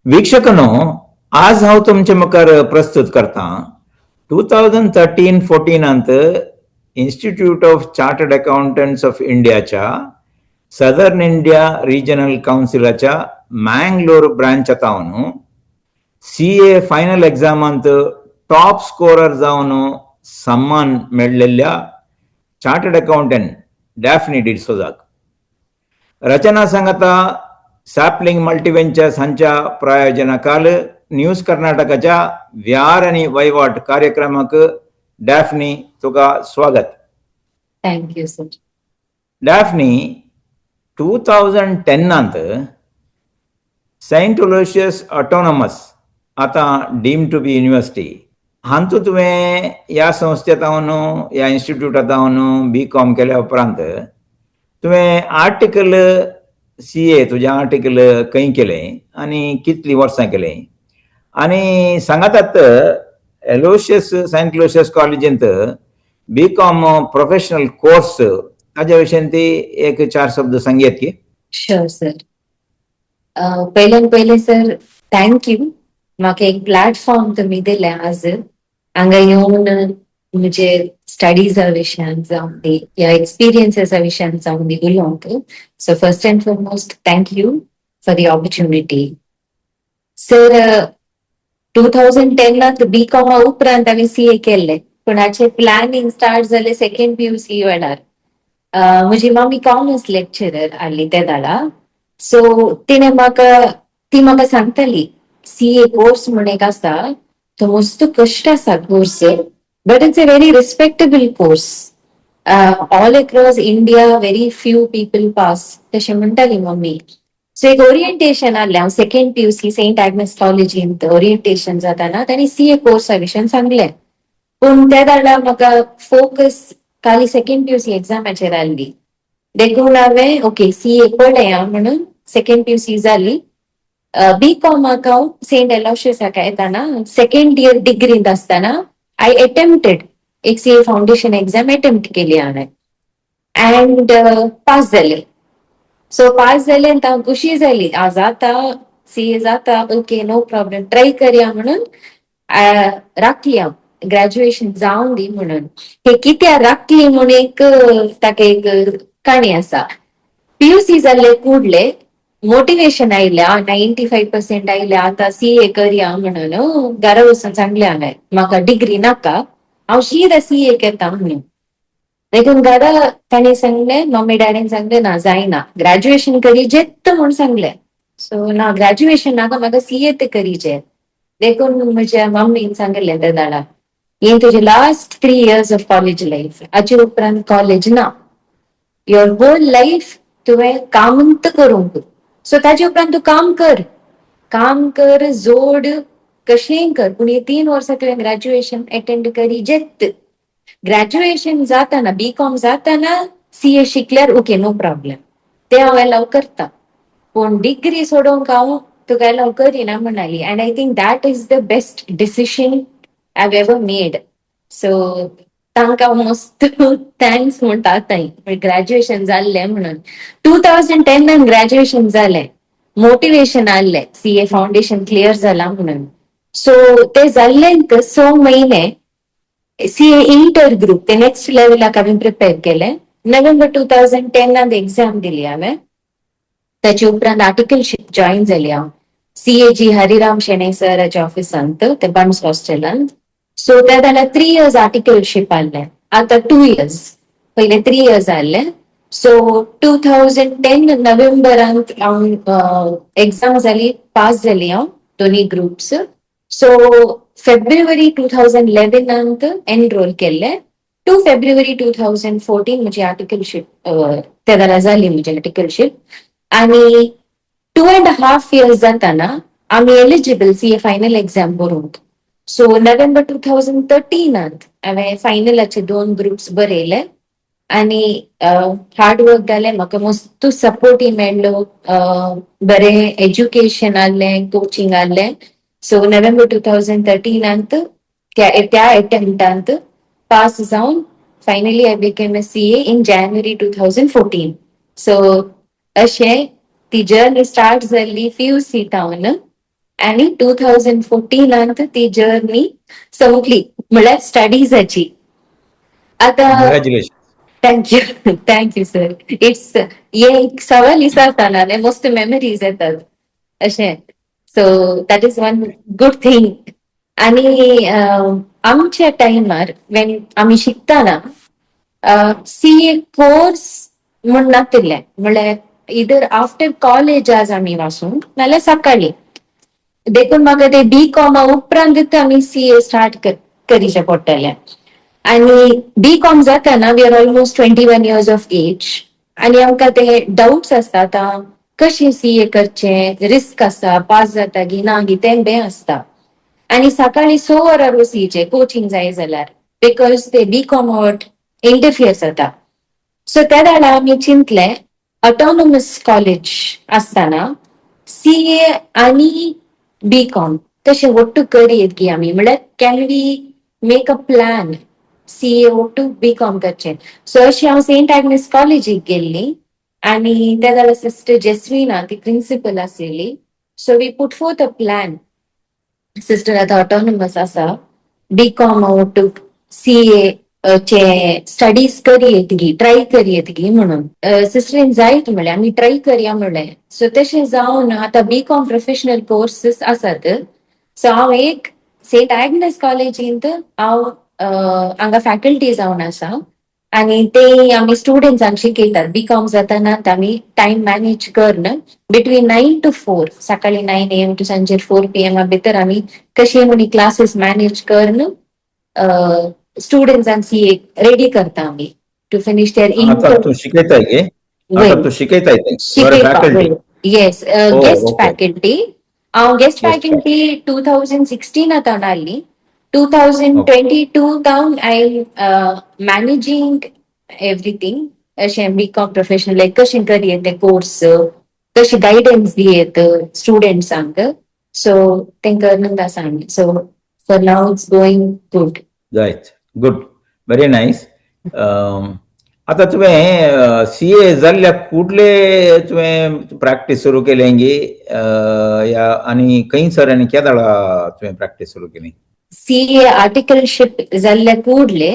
वीक्षकांनो, आज हांव तुमचे मुखार प्रस्तुत करता 2013-14 institute of chartered accountants of इंडियाच्या सदर्न इंडिया रिजनल काउन्सिलाच्या मँगलोर ब्रांचातावन CA फायनल एग्जामांत टॉप स्कोरर जावन सन्मान मेळिल्ल्या चार्टर्ड अकाउंटंट डॅफ्नी डिसोजाक रचना सांगता सॅपलिंग मल्टीवेंचर्स हांच्या प्रायोजनाखाल न्यूज कर्नाटकाच्या व्यार आणि वहिवाट कार्यक्रमाक डॅफ्नी तुका स्वागत. Thank you sir. Daphne 2010 Saint Aloysius autonomous आता डीम टू बी युनिव्हर्सिटी हांतू तुवें ह्या संस्थेंतावन ह्या इन्स्टिट्यूटांतावन BCom केल्या उपरांत तुवें आर्टिकल CA तुझे आर्टिकल खंय केलें आनी कितलीं वर्सां केलें आनी सांगातात एलोयसियस सेंट अलोयसियस कॉलेजींत BCom प्रोफेशनल कोर्स ताज्या विशयी ती एक 4 शब्द सांगयात की. Sure sir. पहिले सर थँक यू. म्हाका एक प्लॅटफॉर्म तुम्ही दिले आज हांगा येवन म्हणजे स्टडीजा विशयान जावन दी या एक्सपिरियन्सेसा विशयान जावन दी उलोवंक. So first and foremost thank you for the opportunity. Sir 2010 BCom उपरांत हांवें CA केल्लें पूण हाचें प्लॅनिंग स्टार्ट जालें सेकंड PUC वेळार. म्हजी मम्मी कॉमर्स लेक्चरर आसली त्या दाडा. सो ती म्हाका सांगताली CA कोर्स म्हण एक आसा तो मस्त कश्ट आसा course but it's a very respectable course. All across India very few people pass तशें म्हणटाली मम्मी. सो एक ओरिएंटेशन आसलें. हांव सेकंड PUC सेंट एग्नेस कॉलेजींत ओरिएंटेशन जाताना तांणी CA कोर्सा विशयान सांगलें पूण त्या दाडा म्हाका फोकस खाली सेकंड PUC एग्जामाचेर आसली. देखून हांवें ओके CA पळया म्हणून सेकंड PUC जाली. BCom हांव सेंट एलोयसियसाक येताना सेकंड इयर डिग्रींत आसतना आय अटेम्प्टेड एक CA फाउंडेशन एग्जाम अटेम्प्ट केली हांवें अँड पास जालें. सो पास जालें आनी हांव खुशी जाली. हांव जाता CA जाता ओके नो प्रॉब्लेम ट्राय करया म्हणून राखली हांव ग्रॅज्युएशन जावन दी म्हणून. हे कित्याक राखली म्हणून एक ताका एक काणी आसा. PUC जाल्ले कुडले मोटिवेशन आयल्या 95% आयल्या आता CA करया म्हणून घरा वचून सांगले हांवें म्हाका डिग्री नाका हांव सीदा CA करता म्हणून. देखून घरा ताणें सांगलें मम्मी डॅडीन सांगलें ना जायना ग्रॅज्युएशन करीचेत म्हूण सांगलें. सो ना ग्रॅज्युएशन नाका म्हाका CA ते करीचें. देखून म्हज्या मम्मीन सांगलें त्या दाडा हे तुजे last 3 years of college life हाचे उपरांत कॉलेज ना. युअर होल लाईफ तुवें कामंत करूंक. सो ताजे उपरांत तूं काम कर जोड कशेंय कर पूण हे 3 वर्सां तुवें ग्रॅज्युएशन अटेंड करीचेत. ग्रॅज्युएशन जाताना BCom जाताना CA शिकल्यार ओके नो प्रॉब्लेम ते हांव अलाव करता पूण डिग्री सोडूंक हांव तुका अलाव करिना म्हणाली. And I think that is the best decision I have ever made. So तांकां मस्त थँक्स म्हणटा आतां ग्रॅज्युएशन जाल्लें म्हणून. 2010 ग्रॅज्युएशन जालें मोटिवेशन आसलें CA फाउंडेशन क्लियर जाला म्हणून. सो ते जाल्लेंत 6 महिने CA इंटर ग्रुप ते नेक्स्ट लेवलाक हांवें प्रिपेअर केलें. नोव्हेंबर 2010 एग्जाम दिली हांवें. ताचे उपरांत आर्टिकलशीप जॉईन जाली हांव CAG हरिराम शेणै सराच्या ऑफिसांत ते बन्स हॉस्टेलांत. सो त्या जाल्यार 3 years आर्टिकलशीप आसलें. आतां 2 years पहिले 3 years आसलें. सो 2010 नोव्हेंबरांत हांव एग्जाम जाली पास जाली हांव दोन्ही ग्रुप्स. सो फेब्रुवारी 2011 एनरोल केल्लें. 2 फेब्रुवारी 2014 म्हजी आर्टिकलशीप त्या जाल्यार जाली म्हजी आर्टिकलशीप. आनी 2.5 years जाताना आमी एलिजिबल CA फायनल एग्जाम बरोवंक. सो नोव्हेंबर 2013 हांवें फायनलाचे 2 ग्रुप्स बरयले आनी हार्ड वर्क जालें. म्हाका मस्त सपोर्टय मेळ्ळो बरें एज्युकेशन आसलें कोचिंग आसलें. सो नोव्हेंबर 2013 त्या अटेम्प्टांत पास जावन finally I became a CA in January 2014. So अशें ती जर्नी स्टार्ट जाल्ली PUC टावन आणि 2014 ती जर्नी संपली म्हळ्यार स्टडीजाची. आता Congratulations. Thank you sir. इट्स हे एक सवाल विचारतना न्ही मस्त मेमरीज येतात अशें. So that is one good thing. आणि आमच्या टायमार वेन आमी शिकताना CA कोर्स म्हण नातिल्ले, म्हळ्यार इधर आफ्टर कॉलेज आज आमी वाचूंक नाल्यार सकाळी देखून म्हाका ते BCom उपरांत आमी CA स्टार्ट करीचे पडटले. आणि BCom जाताना we are almost 21 years of age. आणि आमकां ते डाउट्स आसता आतां कशें CA करचें, रिस्क आसा, पास जाता की ना की तें बे आसता. आणि सकाळी 6 वरां बसीचे कोचिंग जाय जाल्यार बिकॉज ते BCom इंटरफियर जाता. सो त्या वेळा आमी चिंतले ऑटोनॉमस कॉलेज आसताना CA आणि BCom तशें ಒಟ್ಟು करीत की आमी म्हळ्यार can we make a plan CA ಒಟ್ಟು BCom करचें. सो अशी हांव सेंट एग्नेस कॉलेजीक गेल्ली आणि त्या वेळा सिस्टर जेस्विना ती प्रिन्सिपल आसलेली. So we put forth a plan. Sister आतां ऑटोनॉमस आसा, BCom ಒಟ್ಟು CA चे स्टडीज करीत गी, ट्राय करीत गी म्हणून सिस्टरीन जायत म्हणलें आमी ट्राय करया म्हणलें. सो तशें जावन आतां BCom प्रोफेशनल कोर्सेस आसात. सो हांव एक सेंट एग्नेस कॉलेजींत हांव हांगा फॅकल्टी जावन आसा आणि ते आमी स्टुडंट्सांक शिकयतात. BCom जाताना आमी टायम मॅनेज करन बिटवीन 9 to 4 सकाळी 9 AM टू सांजेर 4 PM भितर आमी कशे म्हणी क्लासेस मॅनेज करन स्टुडंट्सांक CA रेडी करता आमी टू फिनिश देअर आता तू शिकयताय गे? आता तू शिकयताय ते? You are a faculty. Yes Oh, guest okay. Faculty. हांव गेस्ट Guest फॅकल्टी 2016 हांव आयली. 2022 जावन आय मॅनेजिंग एव्हरीथिंग अशें BCom प्रोफेशनल लायक कशें करिये ते कोर्स, कशें गायडन्स दियेत स्टुडंट्सांक. सो तें करन आसा आमी. So for now it's going good. Right. Good. Very nice. आता तुवें CA जाल्ल्या कुठले तुवें प्रॅक्टीस सुरू केलेंगी या आनी खंयसर आनी केदाळा तुवें प्रॅक्टीस सुरू केली? CA आर्टिकलशिप जाल्ल्या कुडले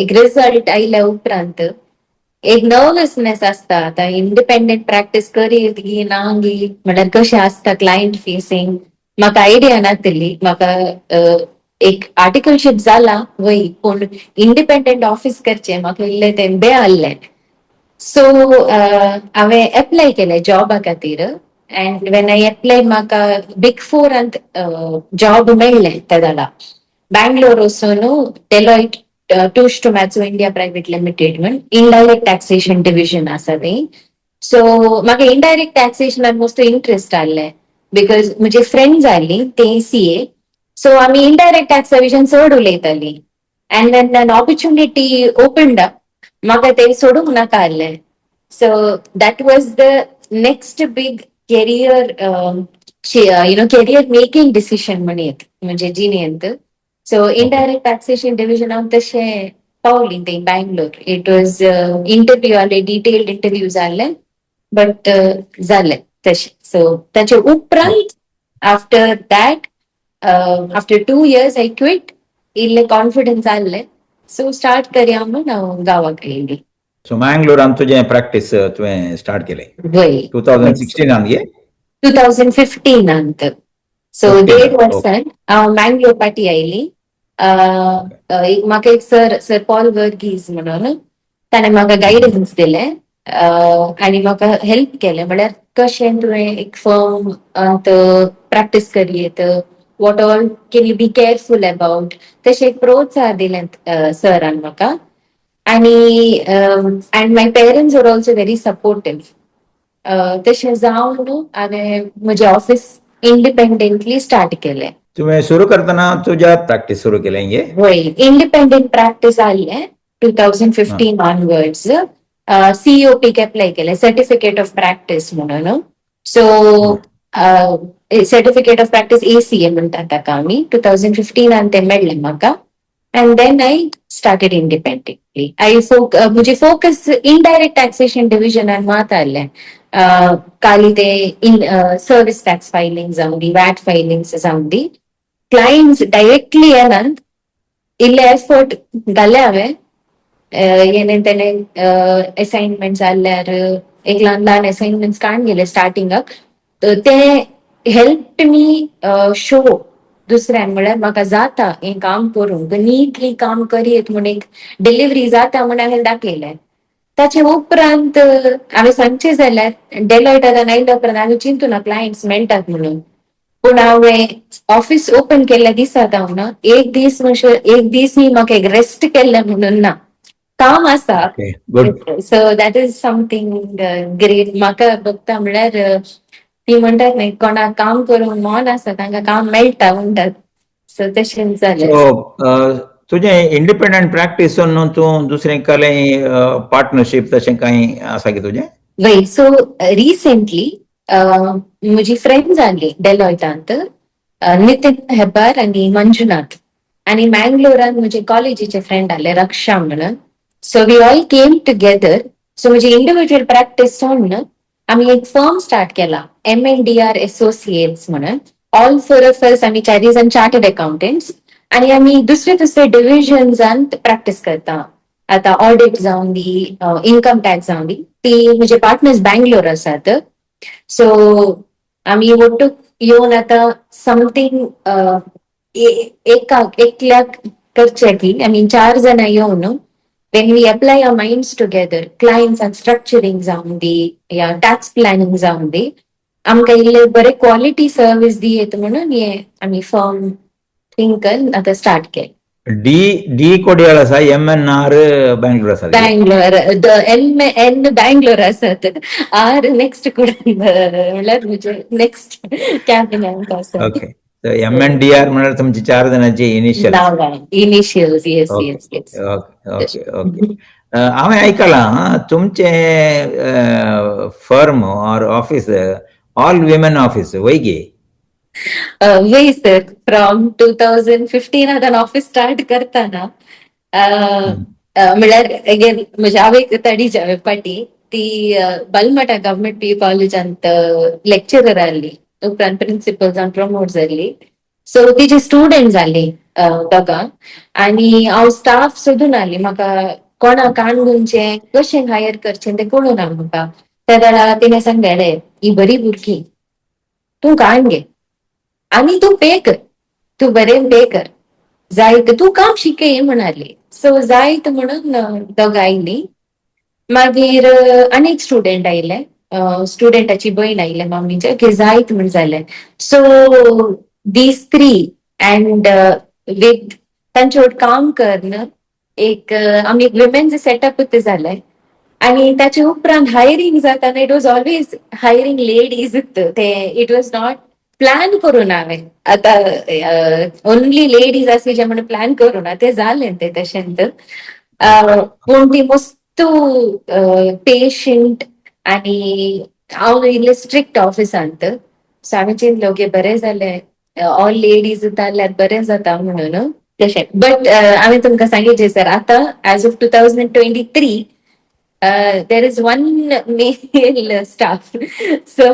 एक रिझल्ट आयल्या उपरांत एक नर्वसनेस आसता. आतां इंडिपेंडंट प्रॅक्टीस करीत गी ना गी म्हळ्यार कशें आसता क्लायंट फेसिंग म्हाका आयडिया नासली. म्हाका एक आर्टिकलशिप जाला वय पूण इंडिपेंडंट ऑफिस करचें म्हाका इल्लें तें बे आहलें. सो हांवें एप्लाय केलें जॉबा खातीर अँड वेन आय एप्लाय म्हाका बिग फोरांत जॉब मेळ्ळें त्या जाल्यार बँगलोर वचून Deloitte Touche Tohmatsu India private limited म्हण इनडायरेक्ट टॅक्सेशन डिव्हिजन आसा थंय. सो म्हाका इनडायरेक्ट टॅक्सेशनान मस्त इंटरेस्ट आहलें बिकॉज म्हजी फ्रेंड्स आसलीं ते CA. सो आमी इनडायरेक्ट टॅक्सा विशीं चड उलयतालीं and then an opportunity opened up. म्हाका ते सोडूंक नाका आहलें. So that was the next big career career making decision म्हणत म्हणजे जिणेंत. सो इनडायरेक्ट टॅक्सेशन डिव्हिजन हांव तशें पावली थंय बँगलोर. इट वॉज इंटरव्यू आहले, डिटेल्ड इंटरव्यू जाल्ले बट जालें तशें. सो ताचे उपरांत after that after 2 years I quit. इल्लें कॉन्फिडन्स जाल्लें सो स्टार्ट करया म्हूण हांव गांवाक आयली. सो मँगलोरान तुजें प्रॅक्टीस तुवें स्टार्ट केलें वय 2016 गे? 2015 सो 1.5 वर्सान हांव मँगलोर पाटी आयली. म्हाका एक सर पॉल वर्गीस म्हणून ताणें म्हाका गायडन्स दिलें आनी म्हाका हेल्प केलें म्हळ्यार कशें तुवें एक फर्म प्रॅक्टीस करियेत, what all can you be careful about तशें एक प्रोत्साहन दिलें सरान म्हाका. आणि and my parents were also very supportive. तशें जावन हांवें म्हजें ऑफिस इंडिपेंडंटली स्टार्ट केलें. तुवें सुरू करतना तुज्यात प्रॅक्टीस सुरू केलें गे? वय इंडिपेंडंट प्रॅक्टीस आहलें 2015 ऑनवर्ड्स. COP एप्लाय केलें सर्टिफिकेट ऑफ प्रॅक्टीस म्हणून. So certificate of practice ACA म्हणटात ताका आमी. 2015 तें मेळ्ळें म्हाका and then I started independently. मुझे focus indirect taxation division and मात आले. काली ते in service tax filings जाऊंगी, VAT filings जाऊंगी. Clients directly ಏನಂತ ಇಲ್ಲೇ ಎಫರ್ಟ್ ಗಲ್ಯಾವೆ ಏನಂತಾನೆ ಅಸೈನ್ಮೆಂಟ್ಸ್ ಅಲ್ಲಾರು एक लहान लहान असाइनमेंट्स काढून गेले स्टार्टिंग ते हेल्प मी शो दुसऱ्यां म्हळ्यार म्हाका जाता हें काम करूंक नीटली काम करीत म्हण एक डिलिव्हरी जाता म्हण हांवें दाखयलें ताचे उपरांत हांवें सांगचें जाल्यार डेलॉयट आतां आयल्या उपरांत हांवें चिंतून ना क्लायंट्स मेळटात म्हणून पूण हांवें ऑफिस ओपन केल्ल्या दिसा हांव ना एक दीस म्हाका एक रेस्ट केल्लें म्हणून ना काम आसा Okay, good. So that is something great म्हाका बघता म्हळ्यार ती म्हणटात न्ही कोणाक काम करूंक मन आसा तांकां काम मेळटा म्हणटात सो तशें जालें So, तुझें इंडिपेंडंट प्रॅक्टिसून न्हू तूं दुसरें केलें पार्टनरशीप तशें कांय आसा की तुजें? वय सो रिसेंटली म्हजी फ्रेंड जाली डेलॉयटांत नितीन हेब्बार आनी मंजुनाथ आनी मँगलोरान म्हजे कॉलेजीचे फ्रेंड आले रक्षा म्हणून so we all came together so म्हजी इंडिव्हिज्युअल प्रॅक्टिस सोडून आम्ही एक फर्म स्टार्ट केला MNDR असोसिएट्स म्हणून ऑल फोर ऑफ अस आम्ही 4 जण चार्टर्ड अकाउंटंट्स आणि आम्ही दुसरे दुसरे डिव्हिजन्सांत प्रॅक्टिस करता आता ऑडिट जाऊन दी इन्कम टॅक्स जाऊन दी ती म्हणजे पार्टनर्स बँगलोर आसात सो आम्ही वटूक येऊन आता समथिंग एकल्याक करचे की आम्ही 4 जण येऊन when we apply our minds together clients and structuring जाऊन दी या टॅक्स प्लॅनिंग जाऊन दी आमकां इल्ले बरे क्वालिटी सर्व्हिस दियेत म्हणून हे आम्ही फर्म थिंक आता स्टार्ट केले डी कोडियाळ आसा MNR बँगलोर आसा बँगलोर एन बँगलोर असत आर नेक्स्ट कुठे म्हणल्यार म्हणजे नेक्स्ट कॅबिन असत ओके MNDR म्हणल्यार तुमची 4 जणांची initial initials yes okay yes yes okay okay okay हांवें आयकलां तुमचे firm or office all women office वय गे वय सर फ्रॉम 2015 हांवें ऑफिस स्टार्ट करताना म्हळ्यार अगेन म्हज्या आवयक तडीच्या पाटी ती बलमटा गव्हर्मेंट PU कॉलेजांत लेक्चरर आहली उपरांत प्रिन्सिपल जावन प्रमोट जाल्ली सो तिची स्टुडंट जाली दोगां आनी हांव स्टाफ सोदून आहली म्हाका कोणा काणगुंचे कशें हायर करचें तें कळून ना म्हाका त्या वेळार तिणें सांगलें ही बरी भुरगीं तूं काण घे आनी तूं पे कर तूं बरें पे कर जायत तूं काम शिकय म्हणाली सो जायत म्हणून दोगां आयली मागीर आनीक स्टुडंट आयले स्टुडंटाची भयण आयले मम्मीचे की जायत म्हण जालें सो दीस 3 अँड विथ तांचे वांगडा काम करन एक आमी एक विमेन्स सेटअप जालें आणि त्याच्या उपरांत हायरिंग जाताना it was always hiring ladies ते इट वॉज नॉट प्लॅन करून हांवें आतां ओन्ली लेडीज आसली म्हणून प्लॅन करून ते जालें ते तशेंच पूण ती मस्त पेशंट आनी हांव इल्लें स्ट्रिक्ट ऑफिसांत सो हांवें चिंतलें ओके बरें जालें ऑल लेडीज जाल्यार बरें जाता म्हणून तशें बट हांवें तुमकां सांगितलें सर आतां age of 2023 there is one male staff so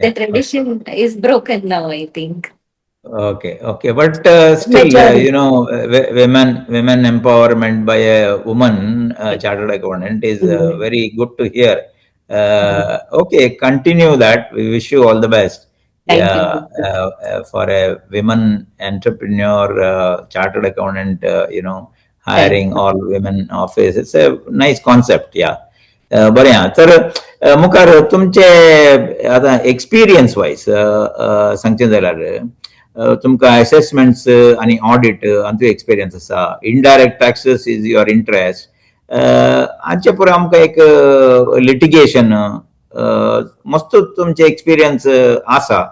the tradition is broken now I think Okay, but still, majority women empowerment by a woman chartered accountant is very good to hear. Okay, continue that. We wish you all the best. Thank you. For a women entrepreneur, chartered accountant, hiring all women office. It's a nice concept. Yeah. बरें आहा तर मुखार तुमचे आतां experience wise सांगचें जाल्यार तुमकां assessments आनी ऑडिट हातूंत एक्सपिरियन्स आसा indirect taxes is your interest हाचे पळय आमकां एक लिटिगेशन मस्त तुमचे एक्सपिरियन्स आसा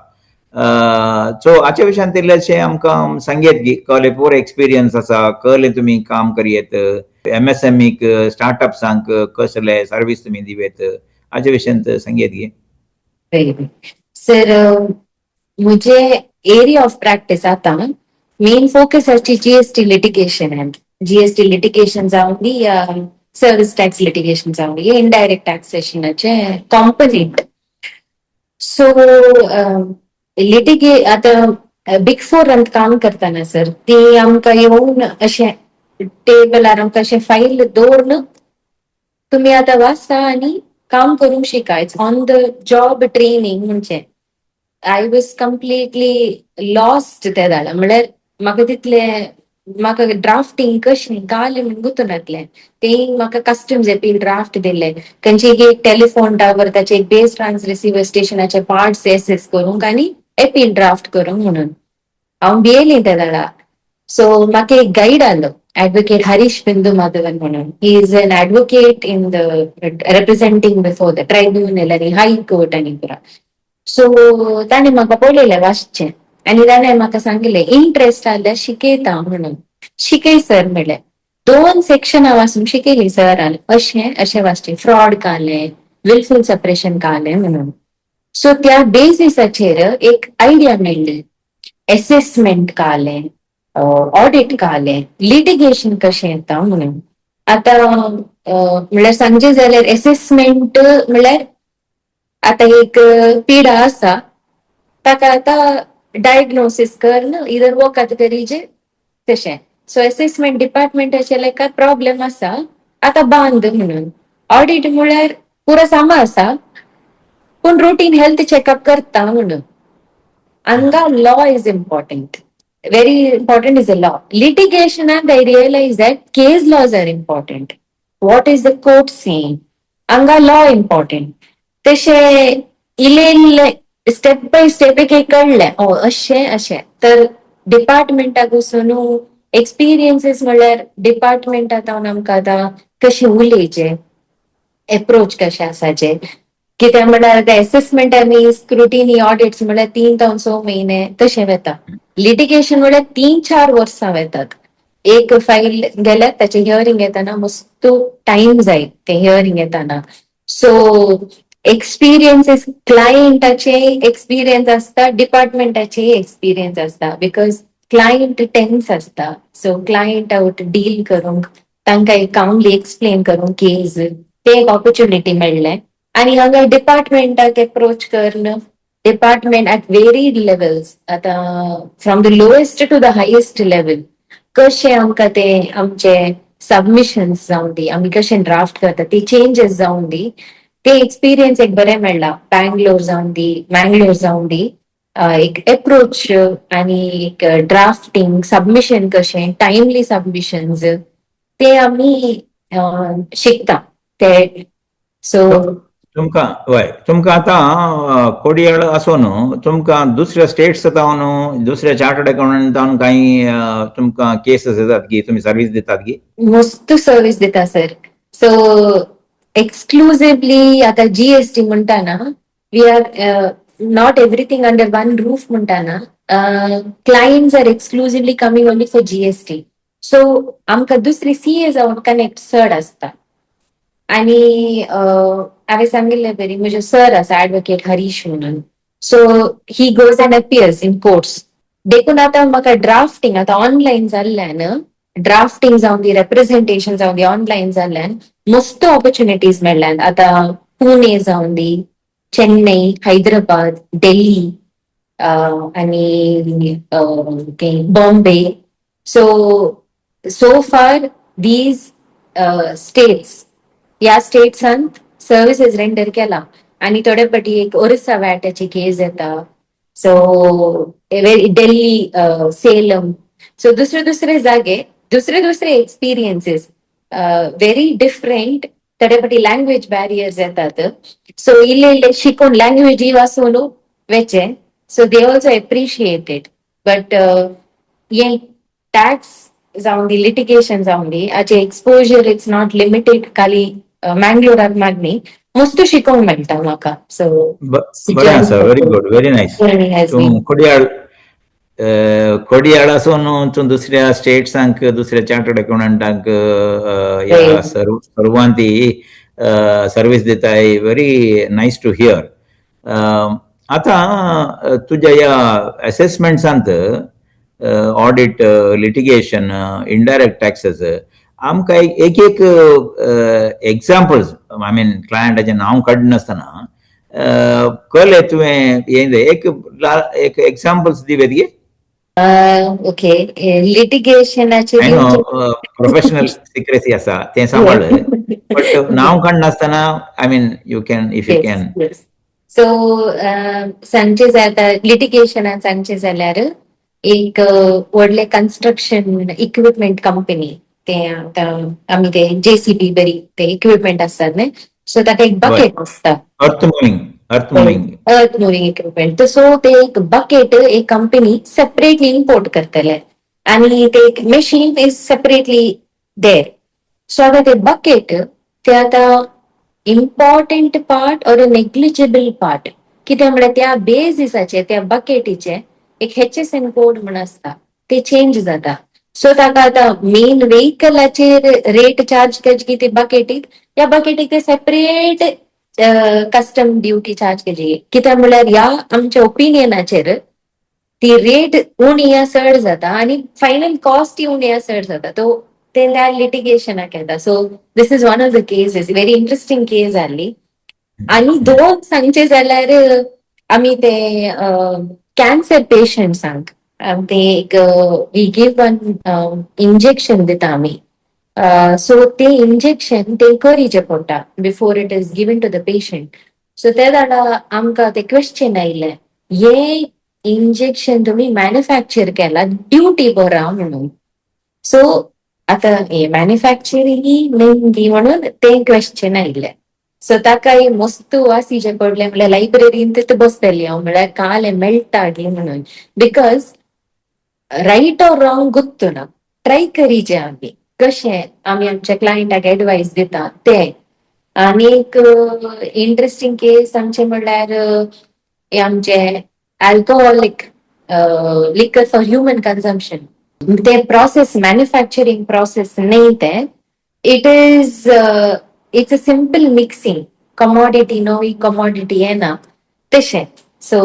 सो हाचे विशयान इल्लेशें आमकां सांगेत की कसले पूर एक्सपिरियन्स आसा कसलें तुमी काम करयेत MSMEक स्टार्टअप्सांक कसले सर्वीस तुमी दिवेत हाचे विशयान सांगेत गे सर मुझे एरिया ऑफ प्रॅक्टिस आता मेन फोकस आसची जीएसटी लिटिगेशन जीएसटी लिटिगेशन जावन दी या सर्विस टॅक्स लिटिगेशन जावन दी इनडायरेक्ट टॅक्सेशनाचे कॉम्पोनेंट. सो लिटिगे आता बिग फोर अंत काम करताना सर ती आमकां येवन अशें टेबलार आमकां अशें फायल दवरून तुम्ही आता वाचता आणि काम करूंक शिका. It's on the job training म्हणजे. आय वॉज कम्प्लिटली लॉस्ट त्या झाला म्हळ्यार म्हाका तितले म्हाका ड्राफ्टिंग कशें गाले म्हण गुंतून येतलें. ते म्हाका कस्टम्स एपी ड्राफ्ट दिले खंयचे एक टेलिफोन टावर ताचे एक बेस ट्रान्स रिसिवर स्टेशनाचे पार्ट्स एसेस करूंक आनी एपी ड्राफ्ट करूंक म्हणून हांव भियेलें त्या झाडा. सो म्हाका एक गाईड आलो advocate Harish Bindu Madhavan म्हणून. He is an advocate in the representing before the tribunal आणि high court आणि पुरा. सो ताणें म्हाका पळयलें वाचचें आनी ताणें म्हाका सांगलें इंटरेस्ट आल्यार शिकयता म्हणून. शिकय सर म्हणलें 2 सेक्शनां वाचून शिकयली सरान अशें अशें वाचचें फ्रॉड कालें विलफुल सप्रेशन कालें म्हणून. सो त्या बेसिसाचेर एक आयडिया मेळ्ळी. असेसमेंट कालें ऑडिट कालें लिटिगेशन कशें येता म्हणून. आता म्हळ्यार सांगचे जाल्यार असेसमेंट म्हळ्यार आता एक पिडा आसा ताका आतां डायग्नोसीस करन इधर वो कॅटेगरीचे तशें. सो असेसमेंट डिपार्टमेंटाचे लेखा प्रॉब्लेम आसा आतां बांद म्हणून. ऑडिट म्हळ्यार पुरो सामा आसा पूण रुटीन हेल्थ चेकअप करता म्हणून. हांगा law is important. Very important is the law. Litigation, and I realize that case laws are important. What is the court saying? Anga law important. तशे इले स्टेप बाय स्टेप एक कळलें अशें अशें तर डिपार्टमेंटाक वचून एक्सपिरियन्सीस म्हळ्यार डिपार्टमेंटांत आमकां आतां कशें उलयचें एप्रोच कशें आसाचें. कित्याक म्हळ्यार ते असेसमेंट आनी स्क्रुटिनी ऑडिट्स म्हळ्यार 3 ते 6 म्हयने तशें वता. लिटिगेशन म्हळ्यार 3-4 वर्सां वेतात. एक फायल गेल्यार ताचे हियरिंग येताना मस्त टाइम जाय ते हियरिंग येताना. सो एक्सपिरियन्सीस क्लायंटाचे एक्सपिरियन्स आसता डिपार्टमेंटाचे एक्सपिरियन्स आसता बिकॉज क्लायंट टेन्स आसता. सो क्लायंट आउट डील करूंक तांकां एक कामली एक्सप्लेन करूंक केस ते एक ऑपॉर्च्युनिटी मेळ्ळें. आनी हांगा डिपार्टमेंटाक अप्रोच करन डिपार्टमेंट ऍट वेरीड लेवल्स आतां from the lowest to the highest level कशें आमकां ते आमचे सबमिशन्स जावन दी आमी कशें ड्राफ्ट करता ती चेंजेस जावन दी ते एक्सपिरियन्स एक बरें मेळ्ळा. बँगलोर जावन दी मँगलोर जावन दी एक अप्रोच आनी एक ड्राफ्टिंग सबमिशन कशें टायमली सबमिशन्स ते आमी शिकता ते. सो तुमकां हय तुमकां आतां कोडयाळ आसून तुमकां दुसऱ्या स्टेट्स जावन दुसऱ्या चार्टर्ड अकाउंटंट जावन काही तुमकां केसेस येतात की तुमी सर्वीस दितात की? मस्त सर्विस दिता सर. सो एक्सक्लुसिव्हली आता जीएसटी म्हणटाना we are not everything under one roof म्हणटाना clients are exclusively coming only for GST. So आमकां दुसरी सीए जावन कनेक्ट चड आसता. आणि हांवें सांगिल्लें बरी म्हजे सर आसा एडवोकेट हरीश म्हणून. So he goes and appears in courts. देखून आतां म्हाका ड्राफ्टिंग आतां ऑनलायन जाल्ल्यान ड्राफ्टिंग जावन दी रेप्रेझेंटेशन जावन दी ऑनलायन जाल्ल्यान मस्त ऑपॉर्च्युनिटीज मेळ्ळ्यात. आतां पुणे जावन दी चेन्नई हैदराबाद दिल्ली आणि बॉम्बे. सो फार दीज स्टेट्स या स्टेट्सांत सर्विसेस रेंडर केला. आणि थोडे फाटी एक ओरिसा वॅटाची केस येता. सो दिल्ली सेलम. सो दुसरे दुसरे जागे दुसरे दुसरे एक्सपिरियन्सीस व्हेरी डिफरंट. थोडे फाटी लँग्वेज बॅरियर्स येतात. सो इल्ले इल्ले शिकून लँग्वेजी वाचून वेचे. So they also appreciate it. But हे टॅक्स जावन दी लिटिगेशन जावन दी हाचे एक्सपोजर इट्स नॉट लिमिटेड खाली मँगलोराक मागणी मस्त शिकोंक मेळटा म्हाका. सो बरें आसा. Very good very nice. कोडयाळ आसून तूं दुसऱ्या स्टेट्सांक दुसऱ्या चार्टर्ड अकाउंटंटांक ह्या सर्वांत सर्वीस दिताय. Very nice to hear. आतां तुज्या ह्या असेसमेंट्सांत ऑडिट, लिटिगेशन, इनडायरेक्ट टॅक्सेस, आमकां एक एक एग्जाम्पल्स, आय मीन क्लायंटाचें नांव काडनासतना कळ्ळें तुवें यें एक एग्जाम्पल्स दी वेदये. ओके, लिटिगेशनाचे आय नो दिवचे. प्रोफेशनल सिक्रेसी आसा तें सांबाळ, बट नांव काडनासतना I mean you can if you can. So सांगचे जाता लिटिगेशनान सांगचे जाल्यार एक व्हडले कन्स्ट्रक्शन इक्विपमेंट कंपनी, ते आतां आमी ते JCB बरी ते इक्विपमेंट असतात न्ही, सो ताका एक बकेट आसता. अर्थ मुव्हिंग. अर्थ मुव्हिंग इक्विपमेंट, सो ते एक बकेट एक कंपनी सेपरेटली इम्पोर्ट करतले आणि ते एक machine is separately there. So आता ते बकेट ते आता इम्पॉर्टंट पार्ट और नेग्लिजिबल पार्ट कित्याक म्हळ्यार त्या बेसिसाचे त्या बकेटीचे एक HSN कोड म्हण आसता, ते चेंज जाता. सो ताका आता मेन व्हेकलाचेर रेट चार्ज करची ती बकेटीक, त्या बकेटीक ते सेपरेट कस्टम ड्युटी चार्ज केली, कित्याक म्हळ्यार ह्या आमच्या ओपिनियनाचेर ती रेट उणी या चड जाता आणि फायनल कॉस्ट उणी या चड जाता. तो ते त्या लिटिगेशनाक येता. So this is one of the cases, very interesting case जाल्ली. आणि दोन सांगचे जाल्यार आमी ते कॅन्सर पेशंट्सांक ते एक वी गिव्ह वन इंजेक्शन दिता आमी. सो ते इंजेक्शन ते करचें पडटा before it is given to the patient. So ते जाणा आमकां ते क्वेश्चन आयले, हे इंजेक्शन तुम्ही मॅन्युफॅक्चर केला ड्युटी बरा म्हणून. सो आता हे मॅन्युफॅक्चरिंग नेमकी म्हणून ते क्वेश्चन आयले. सो ताका मस्त वासीचे पडले, म्हळ्यार लायब्ररीन तिथे बसतली हांव, म्हळ्यार काल मेळटा गे म्हणून. बिकॉज राईट ऑर रॉंग गुत्तू ना, ट्राय करीचे आमी कशें आमी आमच्या क्लायंटाक एडवायस दिता ते. आणि एक इंटरेस्टिंग केस आमचे म्हणल्यार आमचे अल्कोहोलिक लिकर फॉर ह्युमन कन्झम्पशन. ते प्रोसेस मॅन्युफॅक्चरिंग प्रोसेस नाही ते, it is it's a simple mixing, commodity नवी कमॉडिटी येना तशें. सो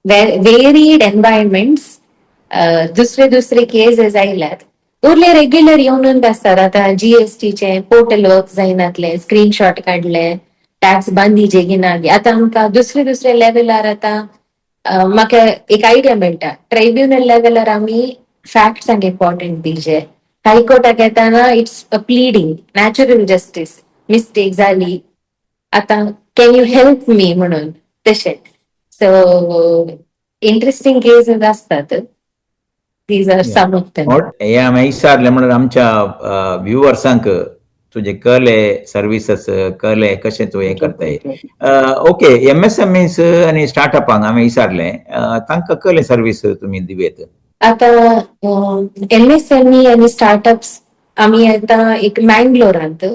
वेरीड एनवायरमेंट्स, दुसरे दुसरे केसेस आयल्यात. उरले रेग्युलर येऊनच आसतात. आता GSTचे पोर्टल वर्क जायनातले, स्क्रीनशॉट काढले, टॅक्स बांदीचे गिनागे. आता आमकां दुसरे दुसरे लेवलार आता म्हाका एक आयडिया मेळटा. ट्रायब्युनल लेवलार आमी फॅक्ट्सांक इम्पॉर्टंट दिवचे. हायकोर्टाक येताना it's a pleading, natural justice, mistake जाली, आता कॅन यू हेल्प मी म्हणून तशें. सो इंटरेस्टिंग केसेस असतात. These are some of them. हे हांवें विचारलें म्हणून आमच्या व्ह्युअर्सांक तुजे कळले सर्विसेस, कळले कशें तूं हें करताय. ओके, MSMEs आनी स्टार्टअपांक हांवें विचारलें, तांकां कळले सर्वीस तुमी दिवेत. आता MSME आणि स्टार्टअप्स आम्ही आता एक मँगलोरांत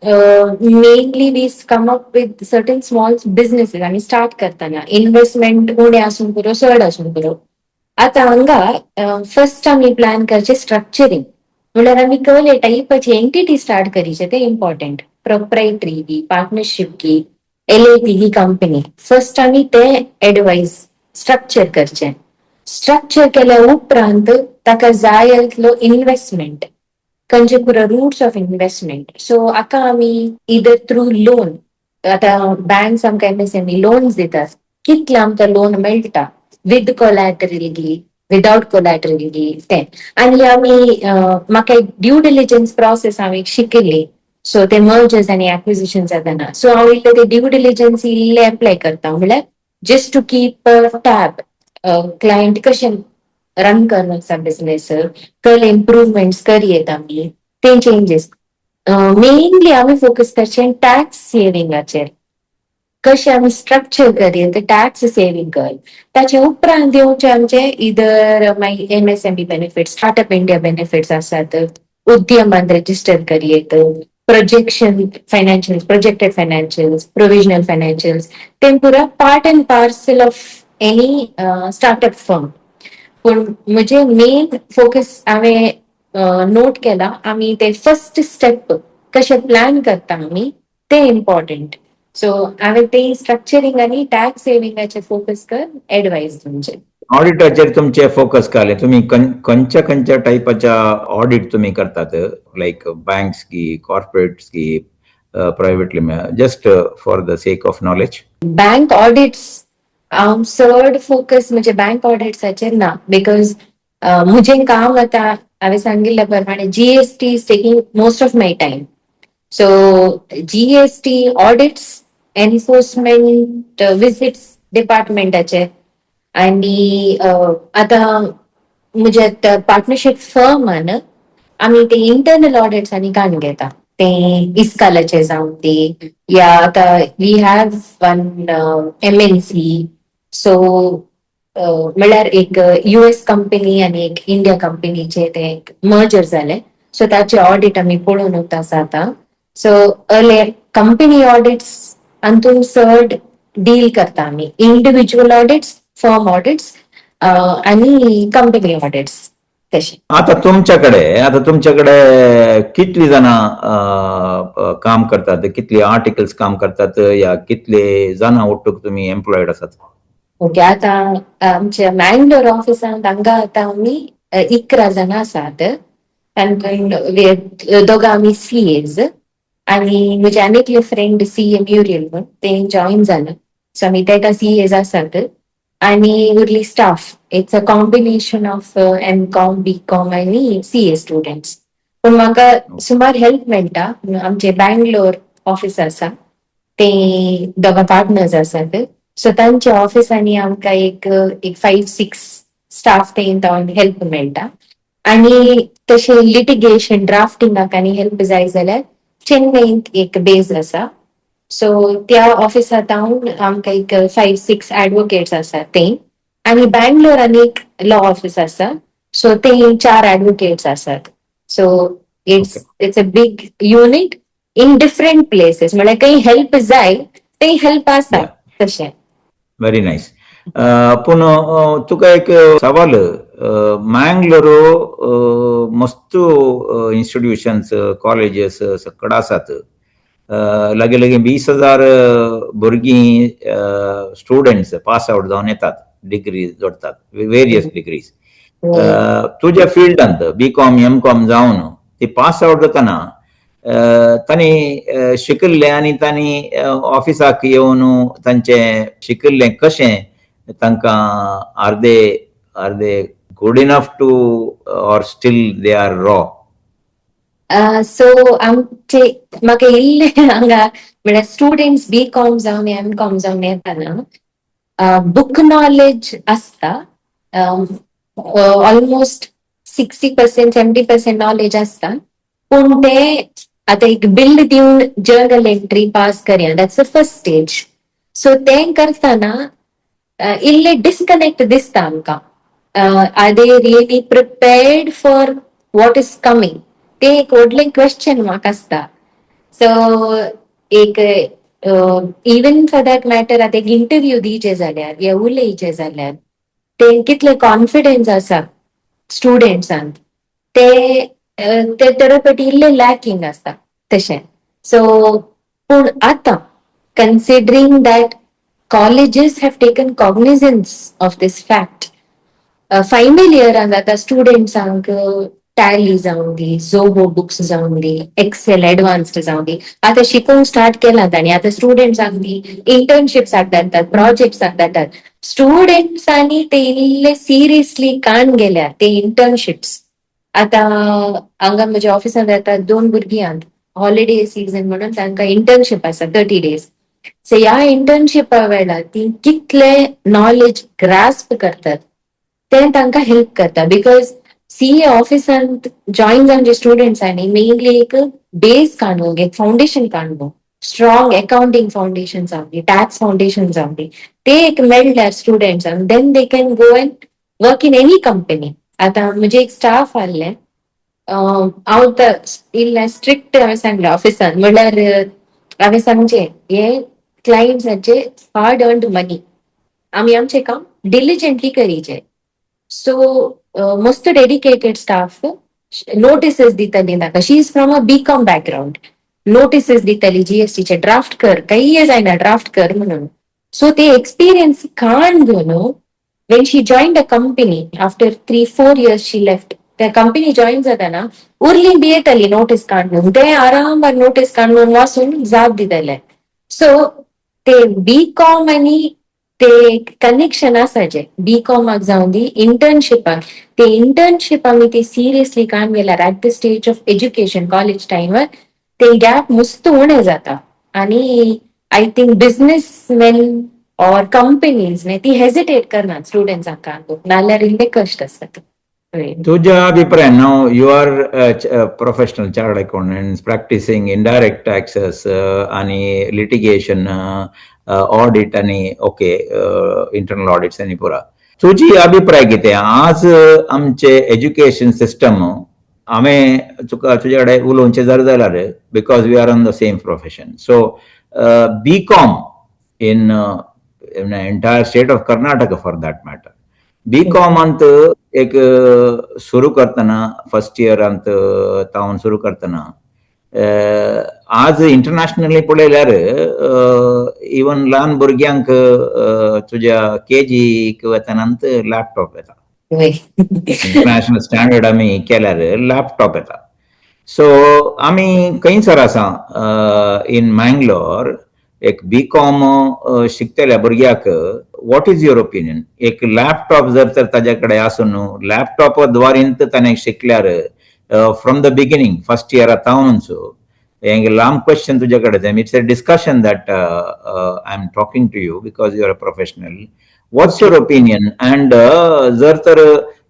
mainly we come up with certain small businesses आणि स्टार्ट करताना इन्व्हेस्टमेंट उणे असून पुरो चड असून पुरो. आता हांगा फर्स्ट आमी प्लॅन करचे स्ट्रक्चरिंग, म्हळ्यार आमी कसले टाईपाची एंटिटी स्टार्ट करीचे ते इम्पॉर्टंट. प्रोप्रायटरी की पार्टनरशिप की LLP की कंपनी, फर्स्ट आमी ते एडवायस स्ट्रक्चर करचे. स्ट्रक्चर केल्या उपरांत ताका जाय असलो इन्व्हेस्टमेंट, खंयचे पुरो रूट्स ऑफ इन्व्हेस्टमेंट. सो हाका आमी इदर थ्रू लोन, आता बँक्स आमकां MSME लोन्स दितात, कितले आमकां लोन मेळटा विथ कोलॅटरल गी, विदाउट कोलॅटरल गी ते. आणि आमी म्हाका एक ड्यू डिलिजन्स प्रोसेस हांवें शिकयली. सो ते मर्जर्स आनी एक्विजिशन जाताना, सो हांव इल्ले ते ड्यू डिलिजन्स इल्ले एप्लाय करता, म्हळ्यार just to keep tab client कशें रन करता बिझनेस, कसले इम्प्रुवमेंट्स करयेत आमी, ते चेंजेस. मेनली आमी फोकस करचे टॅक्स सेव्हिंगाचेर, कशें आमी स्ट्रक्चर करयेत टॅक्स सेव्हिंग कर. ताचे उपरांत येवचे आमचे इधर मागीर MSME benefits, startup India benefits आसात, उद्यमान register करयेत, projection financials, projected financials, provisional financials, ते पुरो part and parcel of any startup firm. पूण म्हजे मेन फोकस हांवें नोट केला, आमी ते फर्स्ट स्टेप कशें प्लॅन करता आमी ते इम्पॉर्टंट. सो हांवें ते स्ट्रक्चरिंग आनी टॅक्स सेव्हिंगाचेर फोकस कर एडवायस म्हणजे. ऑडिटाचेर तुमचे फोकस काले तुम्ही खंयच्या टायपाच्या ऑडिट तुम्ही करतात लायक बँक्स की कॉर्पोरेट्स की private just for the sake of knowledge. Bank audits चड फोकस म्हणजे बँक ऑडिट्साचेर ना बिकॉज म्हजें काम आतां हांवें सांगिल्ल्या प्रमाणे GST is taking most of my time. So GST audits enforcement visits डिपार्टमेंटाचे आणि आतां म्हज्या पार्टनरशीप फर्मान आमी ते इंटरनल ऑडिट्स आनी काण घेता ते इस्कालाचे जावन ती या आतां we have one MNC so म्हळ्यार एक युएस कंपनी आणि एक इंडिया कंपनीचे ते मर्जर जाले सो ताचे ऑडिट आमी पळोवन आसा आतां. सो अर्लियर कंपनी ऑडिट्स हातून चड डील करता आमी इंडिव्हिज्युअल ऑडिट्स फर्म ऑडिट्स आणि कंपनी ऑडिट्स तशें. आता तुमच्याकडे कितली जाणां काम करतात, कितली आर्टिकल्स काम करतात या कितले जाणां ओट्टूक तुम्ही एम्प्लॉयड आसात? ओके आतां आमच्या मँगलोर ऑफिसान हांगा आतां आमी 11 जाणां आसात. तांकां दोगां आमी सीएज आणि म्हजे आनी एकले फ्रेंड सीए म्युरियल म्हणून ते जॉईन जाला सो आमी तेका सीएज आसात आणि उरली staff it's a combination of MCom BCom आणि सीए स्टुडंट्स. पूण म्हाका सुमार हेल्प मेळटा आमचे बँगलोर ऑफिस आसा ते दोगां पार्टनर्स आसात सो तांच्या ऑफिसांनी आमकां एक 5-6 स्टाफ ते हेल्प मेळटा आणि तशें लिटिगेशन ड्राफ्टिंगाक आनी हेल्प जाय जाल्यार चेन्नईत एक बेज आसा सो त्या ऑफिसांत आमकां एक 5-6 एडवोकेट्स आसा ते आणि बँगलोर आनी एक लॉ ऑफिस आसा सो ते 4 एडवोकेट्स आसात. So it's a big unit in different places म्हळ्यार काही हेल्प जाय ते हेल्प आसा तशें. Very nice. पूण तुका एक सवाल मँगलोरो मस्त इन्स्टिट्यूशन्स कॉलेजेस सकड आसात लागी लागी 20,000 भुरगीं स्टुडंट्स पास आउट जावन येतात डिग्री जोडतात वेरियस डिग्रीज तुझ्या फिल्डांत बीकॉम एमकॉम जावन ती पास आउट जातना तांणी शिकिल्ले आनी तांणी ऑफिसाक येवन तांचे शिकिल्ले कशें तांकां are they good enough to or steel they are raw? So आमचे म्हाका इल्ले हांगा म्हळ्यार स्टुडंट्स बीकॉम जावन एमकॉम जावन येताना बुक नॉलेज आसता ऑलमोस्ट 60% 70% नॉलेज आसता पूण ते आतां एक बिल्ड दिवन जर्नल एंट्री पास करया that's the first stage. So ते करतना इल्ले डिस्कनेक्ट दिसता आमकां are they really prepared for what is coming ते एक व्हडलें क्वेश्चन मार्क आसता. सो एक इवन फॉर दॅट मॅटर आतां एक इंटरव्यू दिवचे जाल्यार या उलयचे जाल्यार ते कितले कॉन्फिडन्स आसा स्टुडंट्सांत ते तरपटी इल्ले लॅकिंग आसता तशें. सो पूण आतां considering that colleges have taken cognizance of this fact. Final year आतां स्टुडंट्सांक टॅली जावन दी झोबो बुक्स जावन दी एक्सेल एडवान्स्ड जावन दी आतां शिकोवंक स्टार्ट केला तांणी आतां स्टुडंट्सांक दी इंटर्नशिप्साक धाडटात प्रोजेक्ट्साक धाडटात स्टुडंट्सांनी ते इल्ले सिरियसली काण गेल्यार ते इंटर्नशिप्स. आतां हांगा म्हज्या ऑफिसांत येतात 2 भुरगीं आहात हॉलिडे सिजन म्हणून तांकां इंटर्नशीप आसा 30 days. सो ह्या इंटर्नशिपा वेळार ती कितले नॉलेज ग्रास्प करतात ते तांकां हेल्प करता बिकॉज सीए ऑफिसांत जॉईन जावन जे स्टुडंट्सांनी मेनली एक बेस काडूंक एक फाउंडेशन काडूंक स्ट्रॉंग अकाउंटिंग फाउंडेशन जावन दी टॅक्स फाउंडेशन जावन दी ते एक मेळ्ळ्यार स्टुडंट्सांक then they can go and work in any company. आतां म्हजे एक स्टाफ आहले हांव इल्लें स्ट्रिक्ट हांवें सांगलें ऑफिसान म्हणल्यार हांवें सांगचें हे क्लायंट्सांचे हार्ड अर्नड मनी आमी आमचें काम डिलिजंटली करीचे. सो मस्त डेडिकेटेड स्टाफ नोटिसेस दितली ताका she is from a BCom background notices दितली जीएसटीचे ड्राफ्ट कर काही जायना ड्राफ्ट कर म्हणून. सो ते एक्सपिरियन्स काण घेवन when she joined a company, after 3-4 years she left. The company joins जाताना उरली बियेतली नोटीस काढून ते आरामात नोटीस काढून वाचून जाप दिलेले. सो ते बीकॉम आणि ते कनेक्शन असायचे बीकॉमाक जाऊन दी इंटर्नशिपाक ते इंटर्नशिप आम्ही ते सिरियसली काम केल्यार at the stage of education college टाइमवर ते गॅप मस्त उणे जाता आणि आय थिंक बिझनेसमॅन और कंपनीज ने ती हेजिटेट करणार स्टुडंट्सांक काढून नाल्यार इल्ले कष्ट असतात. तुझ्या अभिप्राय now you are a professional chartered accountant practicing indirect taxes आणि litigation audit आणि okay internal audits आणि पुरा तुझी अभिप्राय किती आज आमचे एज्युकेशन सिस्टम आम्ही तुझ्याकडे उलोवचे जर जाल्यार because we are on the same profession so BCom in entire state of Karnataka for that matter. BCom अंत एक सुरू करताना फर्स्ट इयर अंत तावन सुरू करताना आज इंटरनॅशनली पळयल्यार इवन ल्हान भुरग्यांक तुज्या केजीक वतानांत लॅपटॉप येता इंटरनॅशनल स्टँडर्ड आमी केल्यार लॅपटॉप येता सो आमी खंयसर आसा इन मँगलोर एक बीकॉम शिकतल्या भुरग्याक वॉट इज युअर ओपिनियन एक लॅपटॉप जर तर ताज्याकडे आसून लॅपटॉप द्वारेंत ताणें शिकल्यार from the beginning first year तावनूच एक लांब क्वेश्चन तुजे कडेन it's a discussion that I am talking to you because you are a professional what's your opinion and जर तर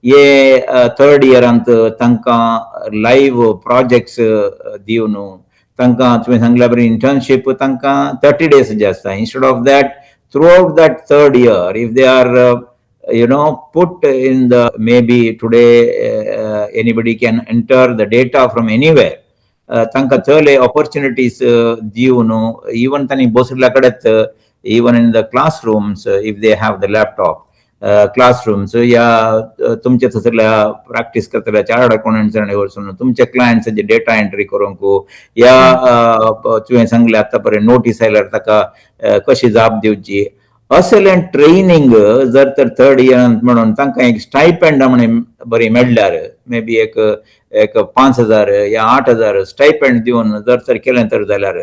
हे थर्ड इयरांत तांकां लायव्ह प्रोजेक्ट्स दिवन तांकां तुवें सांगल्या बरी इंटर्नशीप तांकां 30 days जे आसता instead of that throughout that third year if they are put in the maybe today anybody can enter the data from anywhere tanka thale opportunities diun even tani bosla kadat even in the classrooms if they have the laptop classrooms या तुमचे थंयसरल्या practice करतल्या chartered अकाउंटंट्सांनी वचून तुमच्या क्लायंट्सांचे data entry करूंक या तुवें सांगलें आतां पर्यंत नोटीस आयल्यार ताका कशी जाप दिवची असलें ट्रेनिंग जर तर थर्ड इयरांत म्हणून तांकां एक स्टायपेंड म्हणून बरी मेळ्ळ्यार मे बी एक 5,000 या 8,000 स्टायपेंड दिवन जर तर केलें तर जाल्यार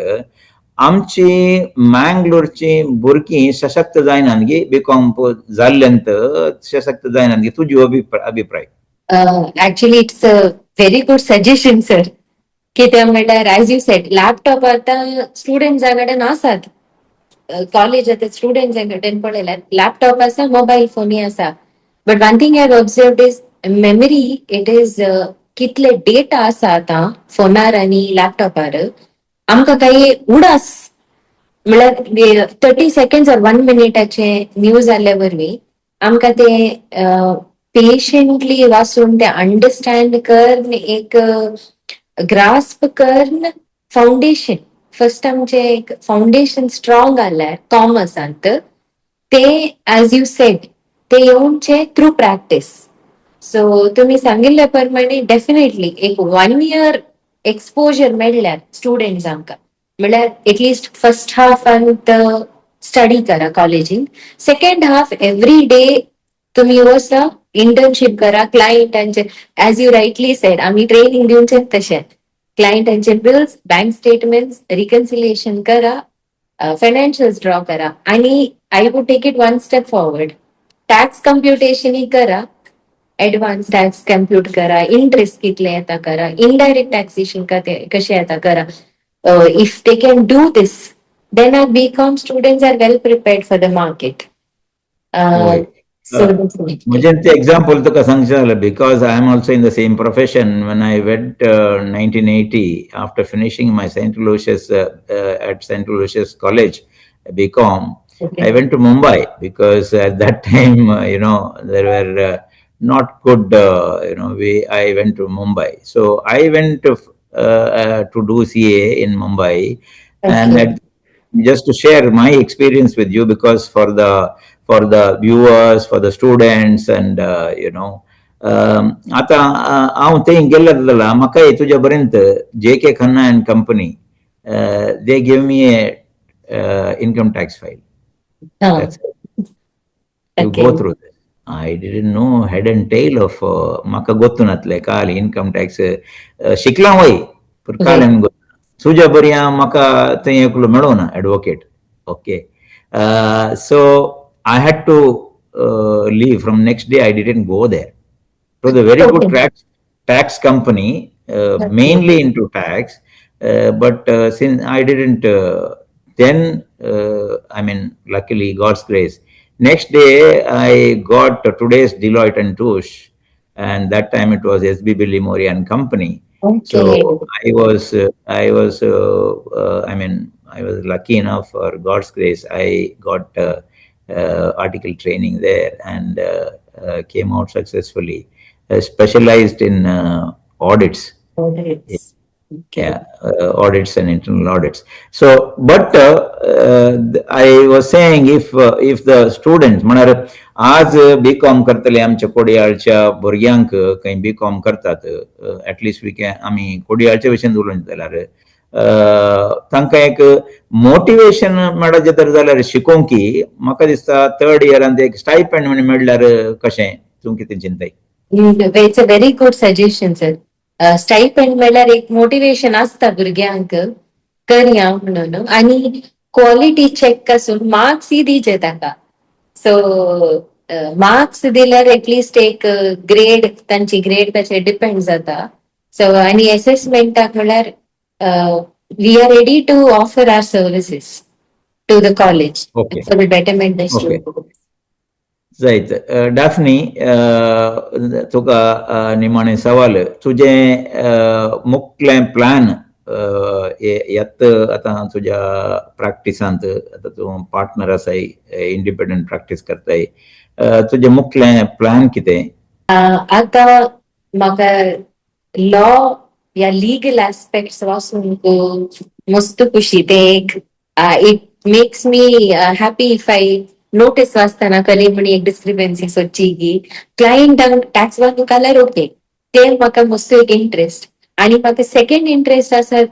आमची मँगलोरची भुरगीं सशक्त जायनात गे बीकॉम जाल्ल्यांत सशक्त जायनात गे तुजी अभिप्राय actually it's a very good suggestion sir कित्याक म्हणल्यार एज यू सेड लॅपटॉप आतां स्टुडंट्सां कडेन आसात कॉलेज आतां स्टुडंट्सां कडेन पळयल्यार लॅपटॉप आसा मोबायल फोनूय आसा but one thing I observed is memory it is कितले डेटा आसा आतां फोनार आनी लॅपटॉपार आमकां काही उडास म्हळ्यार 30 seconds or 1 minute न्यूज जाल्ल्या वरवीं आमकां ते पेशंटली वाचून ते अंडरस्टँड करन एक ग्रास्प करन फाउंडेशन फर्स्ट आमचे एक फाउंडेशन स्ट्रॉंग आल्यार कॉमर्सांत ते एज यू सेड ते येवचे थ्रू प्रॅक्टीस सो तुमी सांगिल्ल्या प्रमाणे डेफिनेटली एक 1 year एक्सपोजर मेळ्ळ्यार स्टुडंट्स आमकां म्हळ्यार एटलिस्ट फर्स्ट हाफांत स्टडी करा कॉलेजीन सेकंड हाफ एवरी डे तुम्ही वसा इंटर्नशीप करा क्लायंटांचे एज यू रायटली सेड आम्ही ट्रेनिंग दिवचे तशें क्लायंटांचे बिल्स बँक स्टेटमेंट्स रिकन्सिलिएशन करा फायनान्शियल्स ड्रॉ करा आणि I would take it one step forward tax computation करा एडवान्स टॅक्स कम्प्यूट करा इंटरेस्ट कितले येता करा इनडायरेक्ट टॅक्सेशन कशें येता करा if they can do this then our BCom students are well prepared for the market म्हणजे ते एक्झाम्पल तुका सांगचे जाल्यार because I am also in the same profession when I went 1980 after finishing my St. Aloysius at St. Aloysius College BCom I went to Mumbai because at that time there were not good I went to Mumbai so I went to do CA in Mumbai and just to share my experience with you because for the viewers for the students and आता हांव थंय गेल्लो जाल्यार म्हाका तुज्या पर्यंत JK Khanna and company they give me a income tax file. That's it. You go through this. I didn't know head and tail of म्हाका गोतू नासलें काल इनकम टॅक्स शिकलां वय पूण काल Right. सुजा बऱ्या म्हाका थंय एकलो मेळो ना advocate okay so I had to leave from next day. I didn't go there. It was a very good Okay. tax company, Okay. mainly into tax. But since I didn't, then I mean, luckily, God's grace. Next day, I got today's Deloitte and Touche, and that time it was SBB Limori and Company. So Okay. I mean, I was lucky enough for God's grace. I got article training there and came out successfully. Specialized in audits. Audits. Okay. Yeah, audits and internal audits. So, but I was saying if the students, म्हणार आज B.Com करतले आमच्या कोडयाळच्या भुरग्यांक काही B.Com करतात at least we can आम्ही कोडयाळच्या विशयी उलोवंक जाल्यार तांकां एक मोटिवेशन मेळत तर जाल्यार शिकोवंकी म्हाका दिसता थर्ड इयरान एक स्टायपेंड म्हणून मेळ्ळ्यार कशें तूं कितें चिंताय It's a very good suggestion, sir. Stipend म्हणल्यार एक मोटिवेशन असता भुरग्यांक करया म्हणून आणि क्वालिटी चेक करून मार्क्स दिचे ताका सो मार्क्स दिल्यार एटलिस्ट एक ग्रेड तांची ग्रेड ताचेर डिपेंड जाता सो आणि असेसमेंटाक म्हणल्यार we are ready to offer our services to the college Okay. For the betterment of Okay. Students. जायत डाफनी तुका निमाणे सवाल तुझे मुख्य प्लॅन यात आता तुझ्या प्रॅक्टिसांत आता तू पार्टनर आसाय इंडिपेंडंट प्रॅक्टिस करताय तुझे मुख्य प्लॅन कितें आता म्हाका लॉ या लीगल एस्पेक्ट्स वाचून मस्त खुशी ते एक it makes me happy if I notice वाचताना कली म्हणी एक डिस्क्रिपन्सी सोदची की क्लायंटांक टॅक्स वाचून काल्यार ओके ते म्हाका मस्त एक इंटरेस्ट आणि म्हाका सेकंड इंटरेस्ट आसा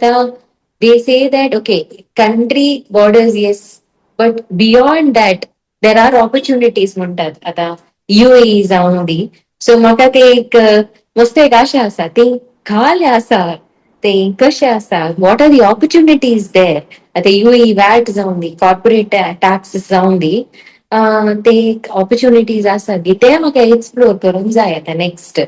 they say that okay country borders yes but beyond that there are opportunities म्हणटात आता UAE जावन दी सो म्हाका ते एक मस्त एक आशा आसा ते खाले आसा ते कशें आसा वॉट आर दी ऑपॉर्च्युनिटीज देर आता UAE वॅट जावन दी कॉर्पोरेट टॅक्स जावन दी ते ऑपॉर्च्युनिटीज आसा दी ते म्हाका एक्सप्लोर करूंक जाय आता नेक्स्ट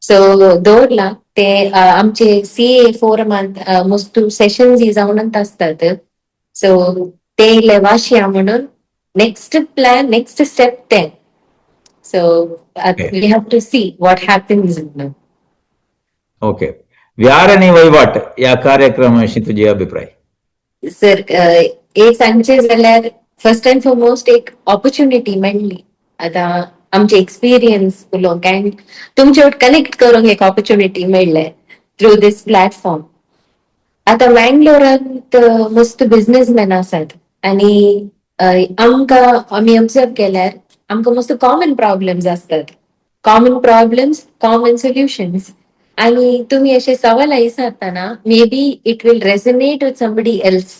सो दवरला ते आमचे CA फोरमांत मस्त सेशन्स जावनच असतात सो ते इल्ले वाशया म्हणून नेक्स्ट प्लॅन नेक्स्ट स्टेप ते So we have to see what happens. Okay व्यार आणि वहिवाट या कार्यक्रमाशी तुझे अभिप्राय सर एक सांगचे जाल्यार फर्स्ट अँड फॉरमोस्ट एक ऑपॉर्च्युनिटी मेळ्ळी आता आमचे एक्सपिरियन्स उलोवंक अँड तुमचे कनेक्ट करूंक एक ऑपॉर्च्युनिटी मेळ्ळे थ्रू दिस प्लॅटफॉर्म आता मँगलोरांत मस्त बिझनेसमॅन आसात आणि आमकां आमी ऑब्झर्व केल्यार आमकां मस्त कॉमन प्रॉब्लेम्स असतात कॉमन प्रॉब्लेम्स कॉमन सोल्युशन्स आणि तुम्ही असे सवाल विचारताना may be it will resonate with somebody else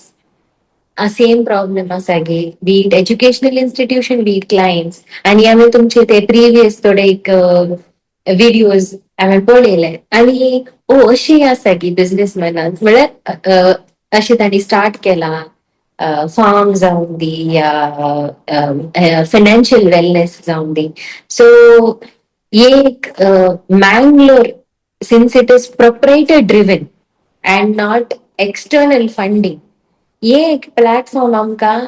same problem आसा गे be it educational institution be it clients आणि आम्ही तुमचे ते प्रिव्हियस थोडे एक व्हिडिओज हांवें पळयले आणि अशी आसा की बिझनेसमॅनान म्हळ्यार अशें तांणी स्टार्ट केला फार्म जावन दी या फायनान्शियल वेलनेस जावन दी सो एक Mangalore since it is proprietor driven and not external funding हे एक प्लॅटफॉर्म आमकां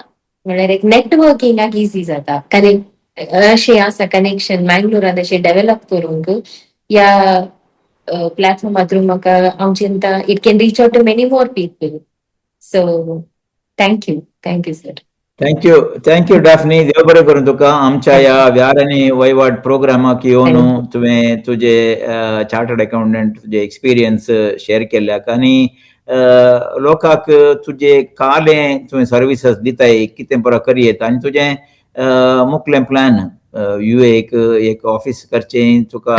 म्हळ्यार एक नेटवर्किंगाक इझी जाता कनेक्ट अशें आसा कनेक्शन मँगलोरान अशें डेव्हलप करूंक या प्लॅटफॉर्मा थ्रू म्हाका हांव चिंता it can reach out to many more people so thank you sir thank you Daphne देव बरें करूं तुका आमच्या ह्या व्यार आनी वहिवाट प्रोग्रामाक येवन तुवें तुजे चार्टर्ड अकाउंटंट तुजे एक्सपिरियन्स शेअर केल्याक आनी लोकांक तुजे कालें तुवें सर्विसेस दिताय कितें बरो करयेत आनी तुजें मुख्य प्लॅन एक ऑफिस करचें तुका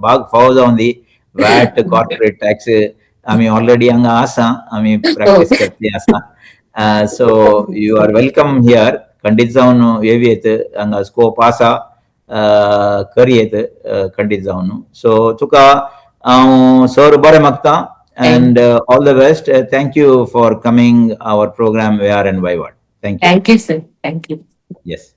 बाग फावो जावन दी वॅट कॉर्पोरेट टॅक्स आमी ऑलरेडी हांगा आसा आमी प्रॅक्टीस करतली आसा so you are welcome here खंडीत जावन येवयेत हांगा स्कोप आसा करयेत खंडीत जावन. सो तुका हांव सर बरें मागता and all the best. Thank you for coming our program where and why what. Thank you. Thank you, sir. Thank you. Yes.